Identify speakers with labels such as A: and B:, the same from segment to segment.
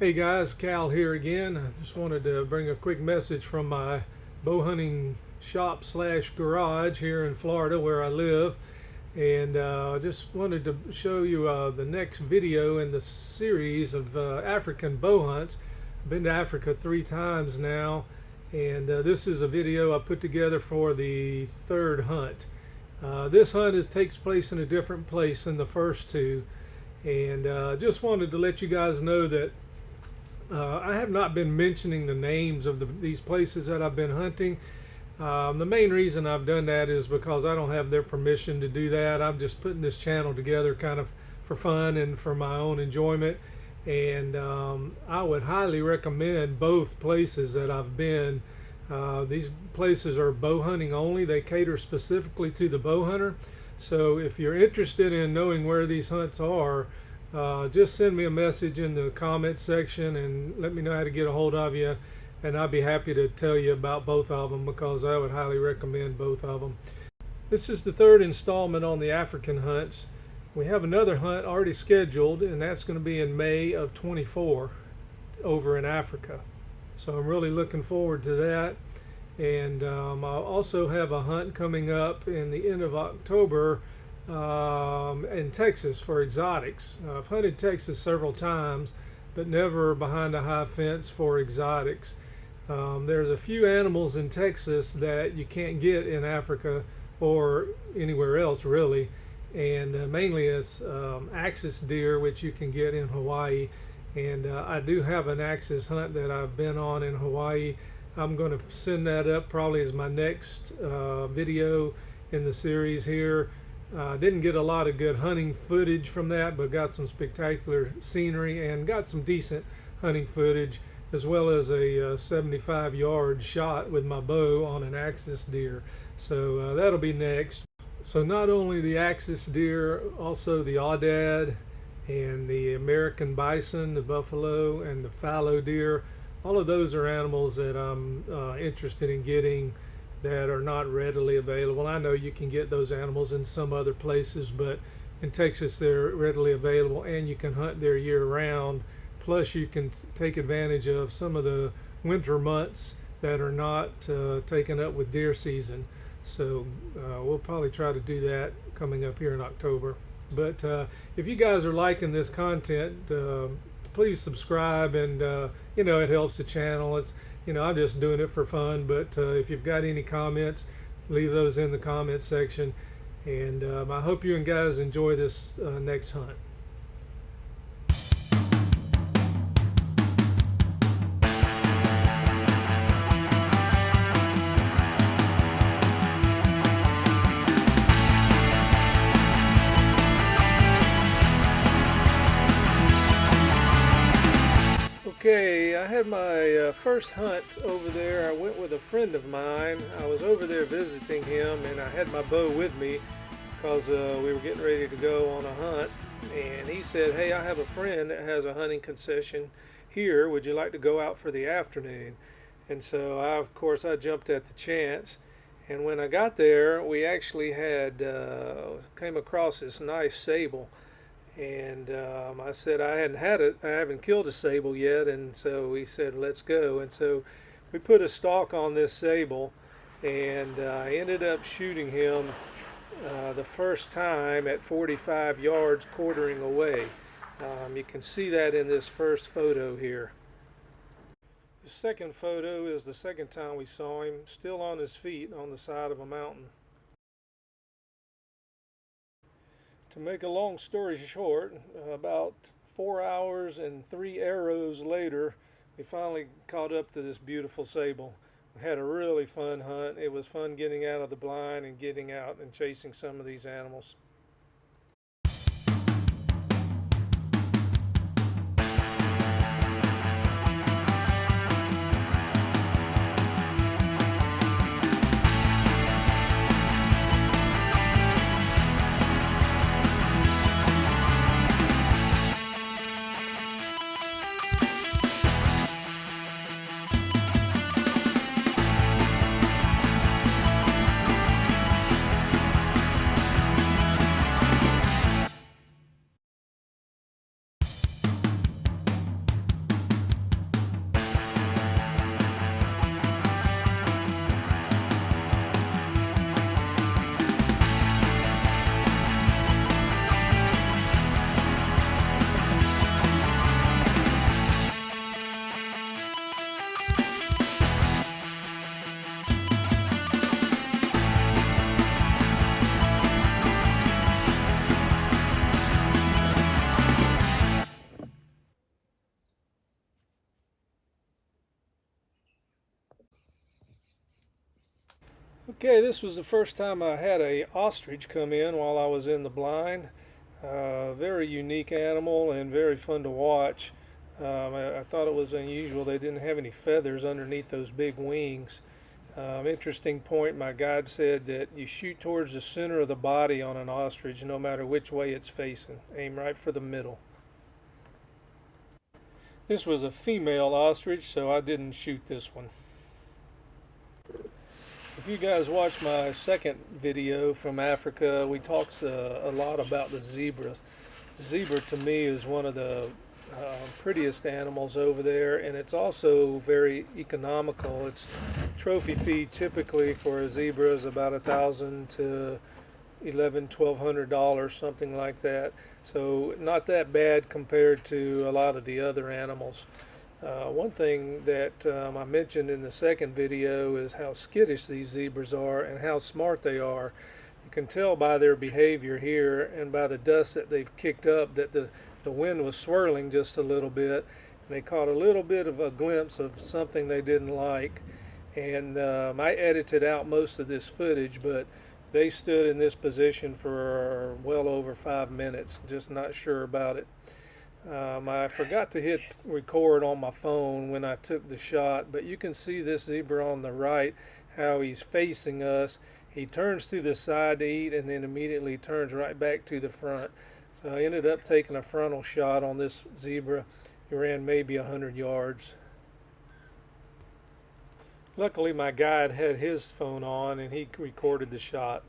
A: Hey guys, Cal here again. I just wanted to bring a quick message from my bow hunting shop slash garage here in Florida where I live. And I just wanted to show you the next video in the series of African bow hunts. I've been to Africa 3 times now, and this is a video I put together for the third hunt. This hunt takes place in a different place than the first two, and just wanted to let you guys know that I have not been mentioning the names of these places that I've been hunting. The main reason I've done that is because I don't have their permission to do that. I'm just putting this channel together kind of for fun and for my own enjoyment. And I would highly recommend both places that I've been. These places are bow hunting only. They cater specifically to the bow hunter. So if you're interested in knowing where these hunts are, just send me a message in the comment section and let me know how to get a hold of you, and I'll be happy to tell you about both of them because I would highly recommend both of them. This is the third installment on the African hunts. We have another hunt already scheduled, and that's going to be in May of 24 over in Africa. So I'm really looking forward to that. And I'll also have a hunt coming up in the end of October in Texas for exotics. I've hunted Texas several times, but never behind a high fence for exotics. There's a few animals in Texas that you can't get in Africa or anywhere else really, and mainly it's axis deer, which you can get in Hawaii. And I do have an axis hunt that I've been on in Hawaii. I'm going to send that up probably as my next video in the series here. Didn't get a lot of good hunting footage from that, but got some spectacular scenery and got some decent hunting footage, as well as a 75-yard shot with my bow on an axis deer. So that'll be next. So not only the axis deer, also the aoudad and the American bison, the buffalo, and the fallow deer. All of those are animals that I'm interested in getting that are not readily available. I know you can get those animals in some other places, but in Texas they're readily available and you can hunt there year round. Plus you can take advantage of some of the winter months that are not taken up with deer season. So we'll probably try to do that coming up here in October. But if you guys are liking this content, please subscribe, and it helps the channel. I'm just doing it for fun, but if you've got any comments, leave those in the comment section, and I hope you guys enjoy this next hunt. Okay, I had my first hunt over there. I went with a friend of mine. I was over there visiting him, and I had my bow with me because we were getting ready to go on a hunt. And he said, "Hey, I have a friend that has a hunting concession here. Would you like to go out for the afternoon?" And so of course I jumped at the chance. And when I got there, we actually had came across this nice sable. And I said I haven't killed a sable yet, and so he said let's go. And so we put a stalk on this sable, and I ended up shooting him the first time at 45 yards, quartering away. You can see that in this first photo here. The second photo is the second time we saw him, still on his feet on the side of a mountain. To make a long story short, about 4 hours and 3 arrows later, we finally caught up to this beautiful sable. We had a really fun hunt. It was fun getting out of the blind and getting out and chasing some of these animals. Okay, this was the first time I had a ostrich come in while I was in the blind. Very unique animal and very fun to watch. I thought it was unusual. They didn't have any feathers underneath those big wings. Interesting point, my guide said that you shoot towards the center of the body on an ostrich no matter which way it's facing. Aim right for the middle. This was a female ostrich, so I didn't shoot this one. If you guys watch my second video from Africa, we talked a lot about the zebra. The zebra to me is one of the prettiest animals over there, and it's also very economical. It's trophy feed typically for a zebra is about $1,000 to $1,100-$1,200, something like that. So not that bad compared to a lot of the other animals. One thing that I mentioned in the second video is how skittish these zebras are and how smart they are. You can tell by their behavior here and by the dust that they've kicked up that the wind was swirling just a little bit. And they caught a little bit of a glimpse of something they didn't like. And I edited out most of this footage, but they stood in this position for well over 5 minutes, just not sure about it. I forgot to hit record on my phone when I took the shot, but you can see this zebra on the right, how he's facing us. He turns to the side to eat and then immediately turns right back to the front. So I ended up taking a frontal shot on this zebra. He ran maybe 100 yards. Luckily my guide had his phone on and he recorded the shot.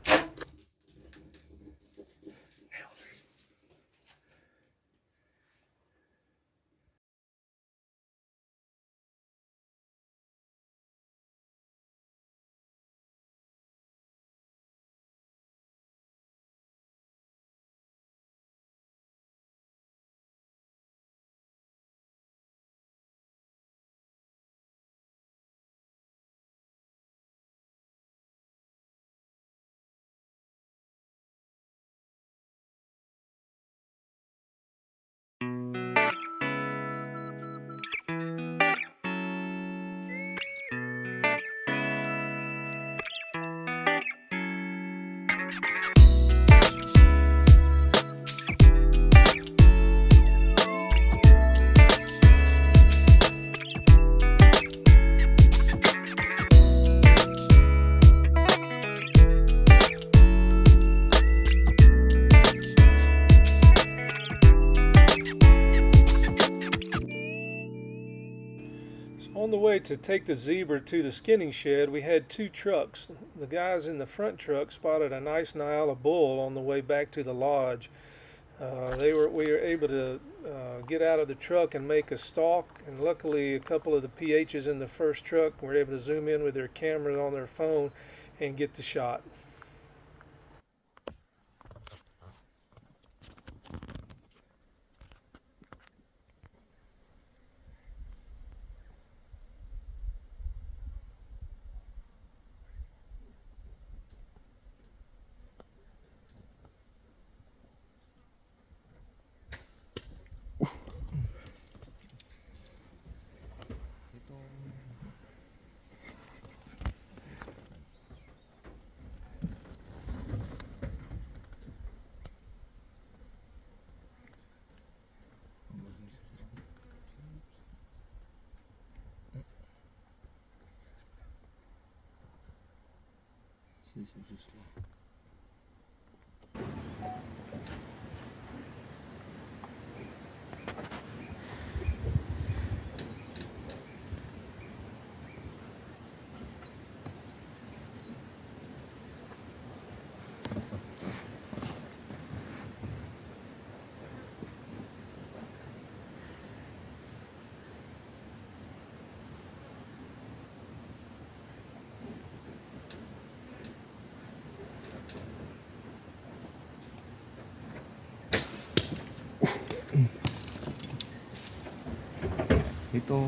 A: On the way to take the zebra to the skinning shed, we had two trucks. The guys in the front truck spotted a nice Nile bull on the way back to the lodge. We were able to get out of the truck and make a stalk, and luckily a couple of the PHs in the first truck were able to zoom in with their cameras on their phone and get the shot.
B: Ito.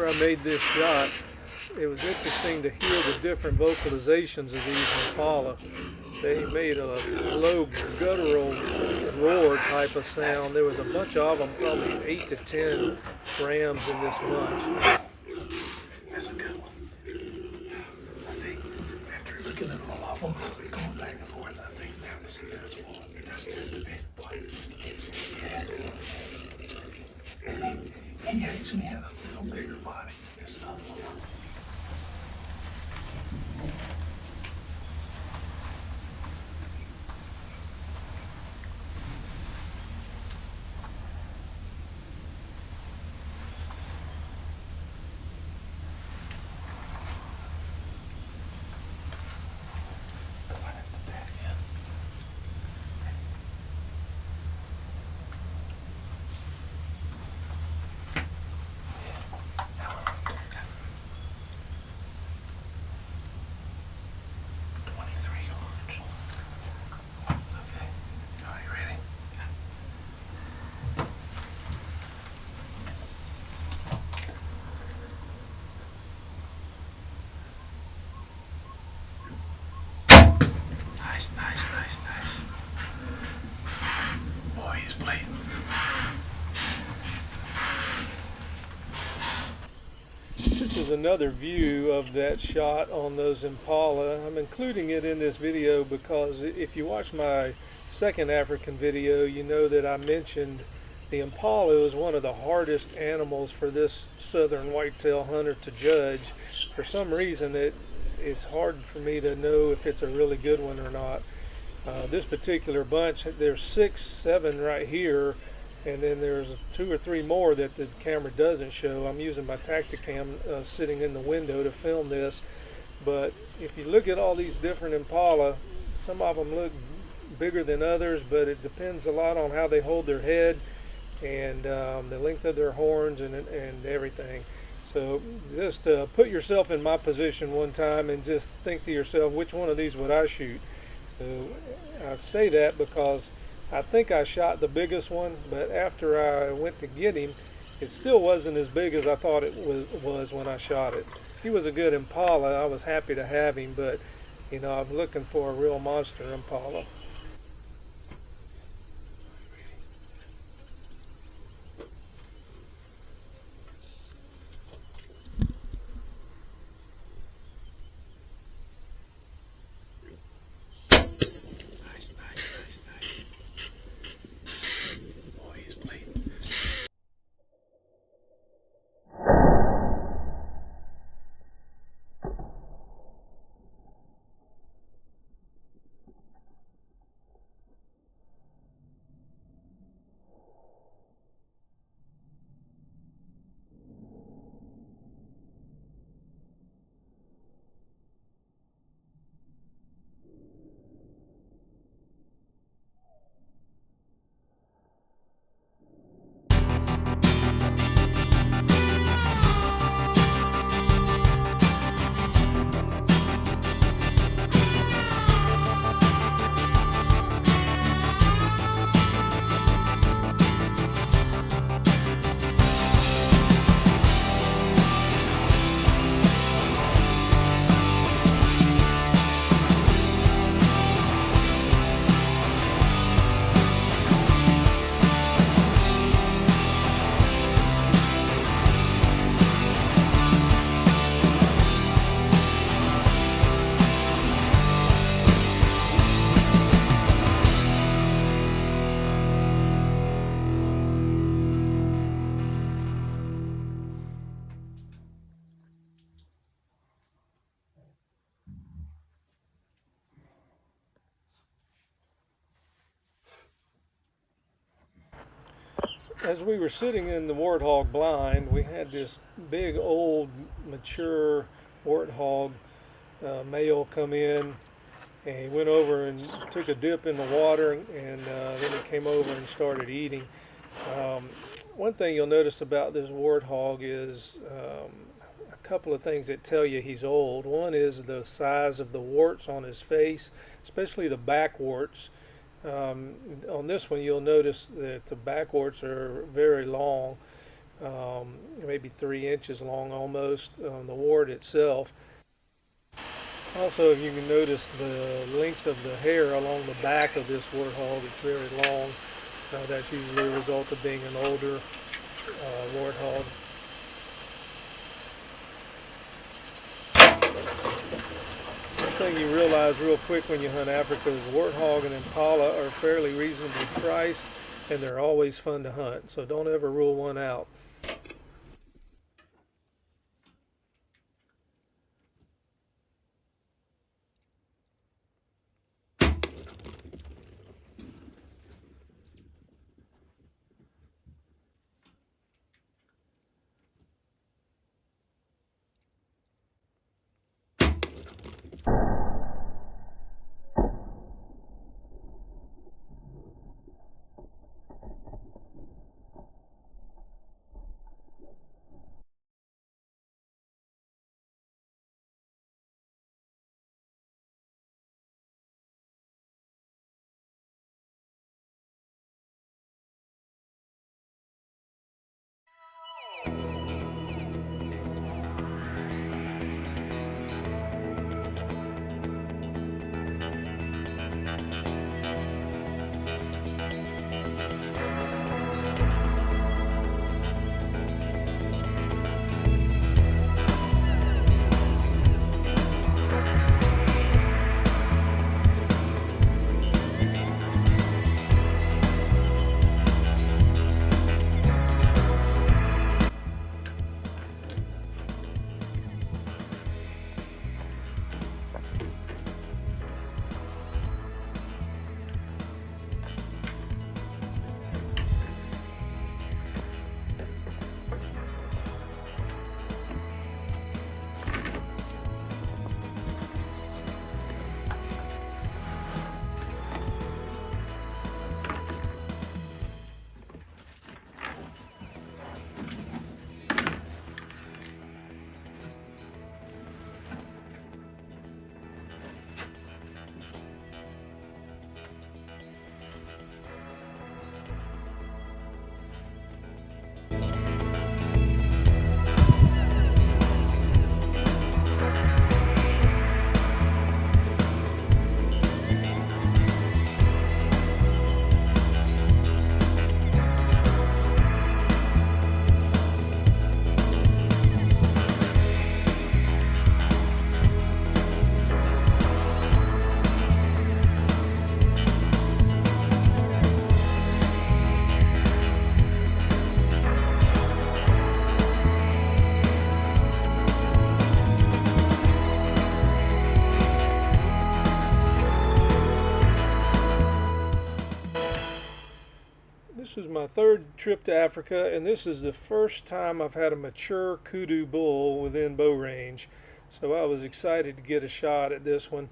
A: after I made this shot, it was interesting to hear the different vocalizations of these impala. They made a low guttural roar type of sound. There was a bunch of them, probably 8 to 10 rams in this bunch.
C: That's a good one. I think after looking at all of them, going back and forth, I think that was the best one. That's the best one. And he actually had a little bigger body than this other one. Nice. Boy, he's playing.
A: This is another view of that shot on those impala. I'm including it in this video because if you watch my second African video, you know that I mentioned the impala is one of the hardest animals for this southern whitetail hunter to judge. For some reason, it's hard for me to know if it's a really good one or not. This particular bunch, there's 6, 7 right here, and then there's 2 or 3 more that the camera doesn't show. I'm using my Tacticam sitting in the window to film this, but if you look at all these different impala, some of them look bigger than others, but it depends a lot on how they hold their head and the length of their horns and everything. So just put yourself in my position one time and just think to yourself, which one of these would I shoot? So I say that because I think I shot the biggest one, but after I went to get him, it still wasn't as big as I thought it was when I shot it. He was a good impala. I was happy to have him, but you know, I'm looking for a real monster impala. As we were sitting in the warthog blind, we had this big old mature warthog male come in, and he went over and took a dip in the water, and then he came over and started eating. One thing you'll notice about this warthog is a couple of things that tell you he's old. One is the size of the warts on his face, especially the back warts. On this one, you'll notice that the back warts are very long. maybe 3 inches long almost on the wart itself. Also, if you can notice the length of the hair along the back of this warthog, it's very long. That's usually a result of being an older warthog. One thing you realize real quick when you hunt Africa is warthog and impala are fairly reasonably priced, and they're always fun to hunt. So don't ever rule one out. This is my third trip to Africa, and this is the first time I've had a mature kudu bull within bow range. So I was excited to get a shot at this one.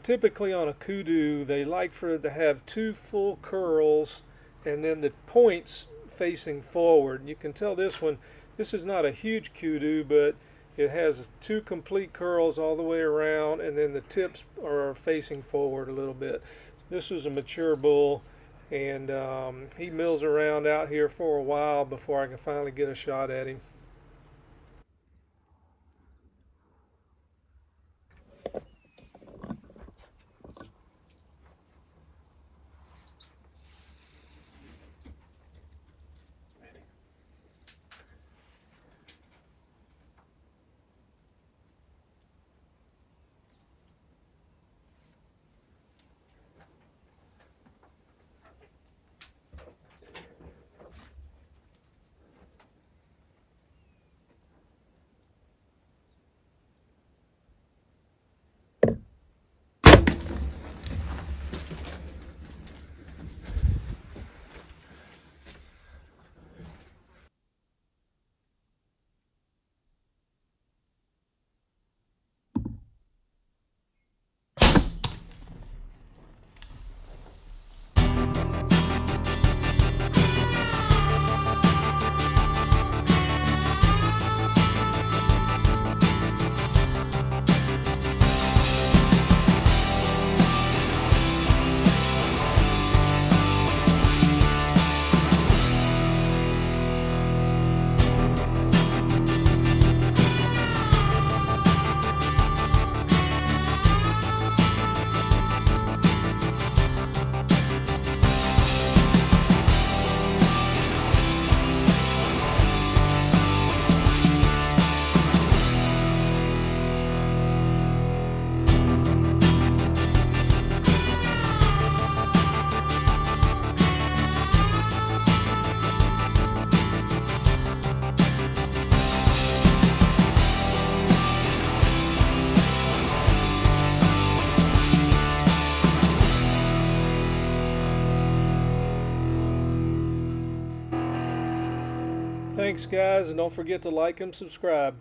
A: Typically on a kudu, they like for it to have two full curls and then the points facing forward. You can tell this one, this is not a huge kudu, but it has two complete curls all the way around, and then the tips are facing forward a little bit. This was a mature bull, and he mills around out here for a while before I can finally get a shot at him. Thanks, guys, and don't forget to like and subscribe.